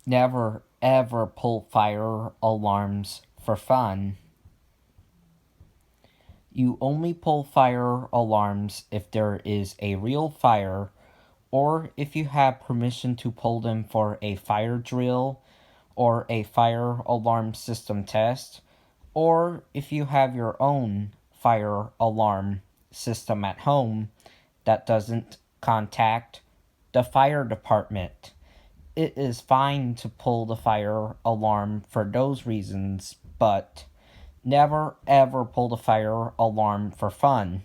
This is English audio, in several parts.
Never ever pull fire alarms for fun. You only pull fire alarms if there is a real fire, or if you have permission to pull them for a fire drill or a fire alarm system test, or if you have your own fire alarm system at home that doesn't contact the fire department. It is fine to pull the fire alarm for those reasons, but never ever pull the fire alarm for fun.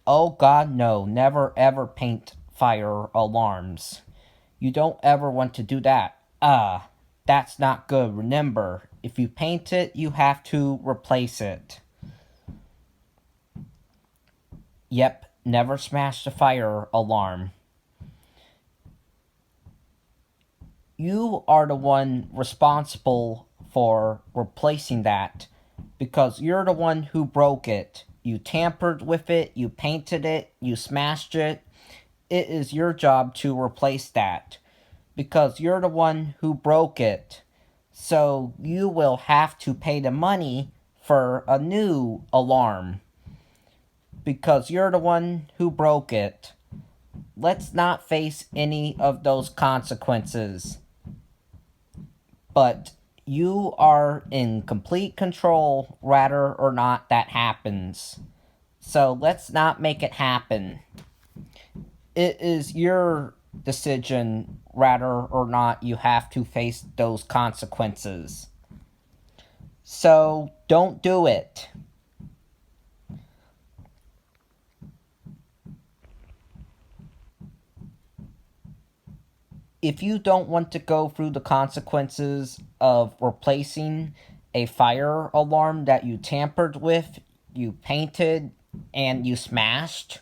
Oh god, no, never ever paint fire alarms. You don't ever want to do that. That's not good. Remember, if you paint it, you have to replace it. Yep, never smash the fire alarm. You are the one responsible for replacing that because you're the one who broke it. You tampered with it, you painted it, you smashed it. It is your job to replace that because you're the one who broke it. So you will have to pay the money for a new alarm because you're the one who broke it. Let's not face any of those consequences. But you are in complete control whether or not that happens. So let's not make it happen. It is your decision whether or not you have to face those consequences. So don't do it. If you don't want to go through the consequences of replacing a fire alarm that you tampered with, you painted, and you smashed,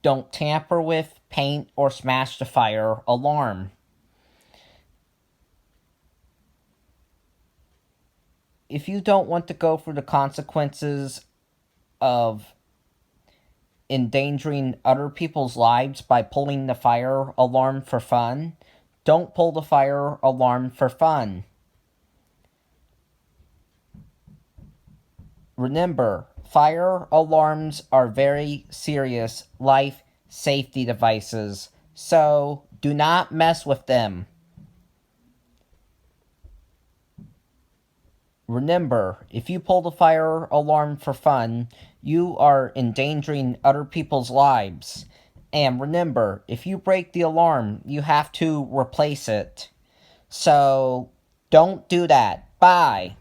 don't tamper with, paint, or smash the fire alarm. If you don't want to go through the consequences of endangering other people's lives by pulling the fire alarm for fun, don't pull the fire alarm for fun. Remember, fire alarms are very serious life safety devices, so do not mess with them. Remember, if you pull the fire alarm for fun, you are endangering other people's lives. And remember, if you break the alarm, you have to replace it. So, don't do that. Bye.